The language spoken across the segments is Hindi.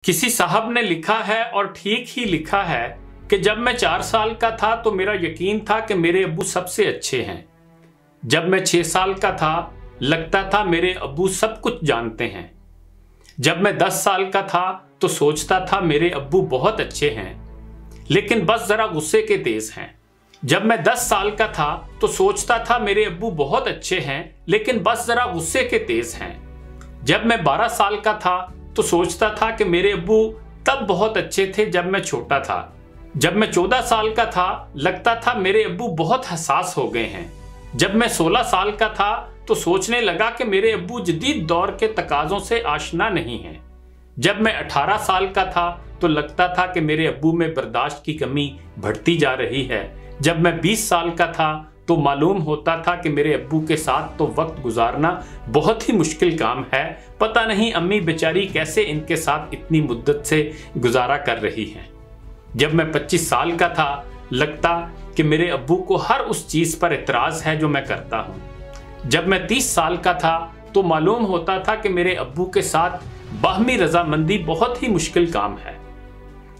किसी साहब ने लिखा है और ठीक ही लिखा है कि जब मैं 4 साल का था तो मेरा यकीन था कि मेरे अब्बू सबसे अच्छे हैं। जब मैं 6 साल का था लगता था मेरे अब्बू सब कुछ जानते हैं। जब मैं 10 साल का था तो सोचता था मेरे अब्बू बहुत अच्छे हैं, लेकिन बस जरा गुस्से के तेज हैं। जब मैं 10 साल का था तो सोचता था मेरे अब्बू बहुत अच्छे हैं, लेकिन बस जरा गुस्से के तेज हैं। जब मैं 12 साल का था तो सोचता था कि मेरे अब्बू तब बहुत अच्छे थे जब मैं छोटा था। जब मैं 14 साल का था लगता था मेरे अब्बू बहुत हसास हो गए हैं। जब मैं 16 साल का था तो सोचने लगा कि मेरे अब्बू जदीद दौर के तकाज़ों से आशना नहीं हैं। जब मैं 18 साल का था तो लगता था कि मेरे अब्बू में बर्दाश्त की कमी बढ़ती जा रही है। जब मैं 20 साल का था तो मालूम होता था कि मेरे अब्बू के साथ तो वक्त गुजारना बहुत ही मुश्किल काम है। पता नहीं अम्मी बेचारी कैसे इनके साथ इतनी मुद्दत से गुजारा कर रही हैं। जब मैं 25 साल का था लगता कि मेरे अब्बू को हर उस चीज़ पर एतराज़ है जो मैं करता हूँ। जब मैं 30 साल का था तो मालूम होता था कि मेरे अब्बू के साथ बाहमी रजामंदी बहुत ही मुश्किल काम है।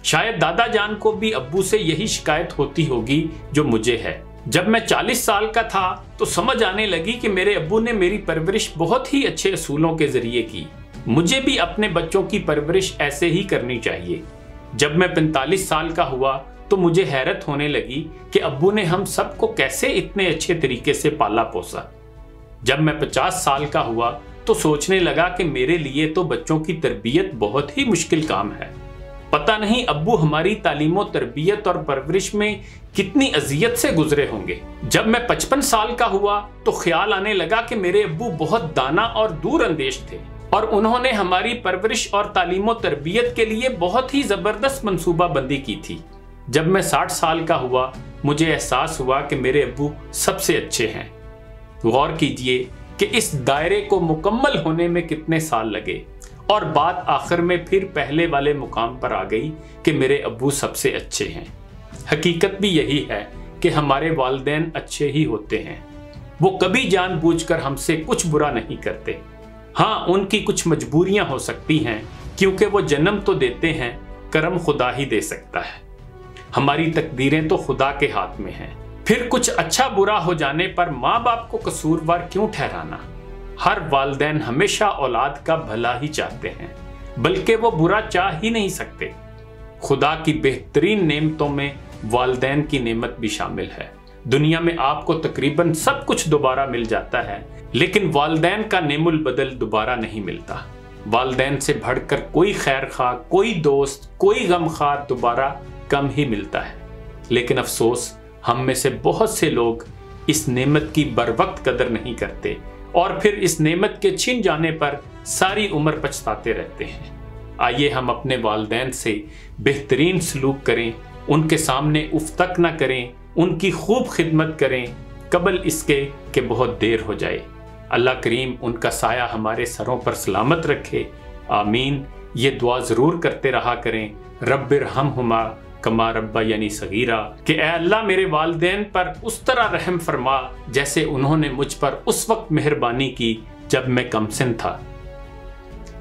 शायद दादा जान को भी अब्बू से यही शिकायत होती होगी जो मुझे है। जब मैं 40 साल का था तो समझ आने लगी कि मेरे अब्बू ने मेरी परवरिश बहुत ही अच्छे असूलों के जरिए की। मुझे भी अपने बच्चों की परवरिश ऐसे ही करनी चाहिए। जब मैं 45 साल का हुआ तो मुझे हैरत होने लगी कि अब्बू ने हम सबको कैसे इतने अच्छे तरीके से पाला पोसा। जब मैं 50 साल का हुआ तो सोचने लगा कि मेरे लिए तो बच्चों की तरबियत बहुत ही मुश्किल काम है। पता नहीं अब्बू हमारी तालीमो तरबियत और परवरिश में कितनी अजियत से गुजरे होंगे। जब मैं 55 साल का हुआ तो ख्याल आने लगा कि मेरे अब्बू बहुत दाना और दूर अंदेश थे और उन्होंने हमारी परवरिश और तालीमो तरबियत के लिए बहुत ही ज़बरदस्त मंसूबा बंदी की थी। जब मैं 60 साल का हुआ मुझे एहसास हुआ कि मेरे अब्बू सबसे अच्छे हैं। गौर कीजिए कि इस दायरे को मुकम्मल होने में कितने साल लगे और बात आखिर में फिर पहले वाले मुकाम पर आ गई कि मेरे अब्बू सबसे अच्छे हैं। हकीकत भी यही है कि हमारे वालिदैन अच्छे ही होते हैं। वो कभी जानबूझकर हमसे कुछ बुरा नहीं करते। हाँ, उनकी कुछ मजबूरियां हो सकती हैं क्योंकि वो जन्म तो देते हैं, करम खुदा ही दे सकता है। हमारी तकदीरें तो खुदा के हाथ में हैं। फिर कुछ अच्छा बुरा हो जाने पर माँ बाप को कसूरवार क्यों ठहराना। हर वालिदैन हमेशा औलाद का भला ही चाहते हैं, बल्कि वो बुरा चाह ही नहीं सकते। खुदा की बेहतरीन नेमतों में वालिदैन की नेमत भी शामिल है। दुनिया में आपको तकरीबन सब कुछ दोबारा मिल जाता है, लेकिन वालिदैन का नेमुल बदल दोबारा नहीं मिलता। वालिदैन से बढ़कर कोई खैर खा, कोई दोस्त, कोई गमखार दोबारा कम ही मिलता है। लेकिन अफसोस हम में से बहुत से लोग इस नेमत की बरवक्त कदर नहीं करते और फिर इस नेमत के छिन जाने पर सारी उम्र पछताते रहते हैं। आइए हम अपने वालिदैन से बेहतरीन सलूक करें, उनके सामने उफ तक न करें, उनकी खूब खिदमत करें कबल इसके कि बहुत देर हो जाए। अल्लाह करीम उनका साया हमारे सरों पर सलामत रखे। आमीन। ये दुआ ज़रूर करते रहा करें, रब्बिरहमहुमा कमा रब्बयानी सगीरा, कि ऐ अल्लाह मेरे वालिदैन पर उस तरह रहम फरमा जैसे उन्होंने मुझ पर उस वक्त मेहरबानी की जब मैं कमसिन था।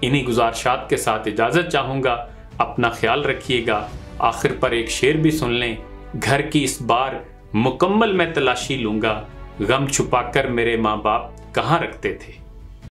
इन्हीं गुजारिशात के साथ इजाज़त चाहूँगा। अपना ख्याल रखिएगा। आखिर पर एक शेर भी सुन लें। घर की इस बार मुकम्मल मैं तलाशी लूँगा, गम छुपाकर मेरे माँ बाप कहाँ रखते थे।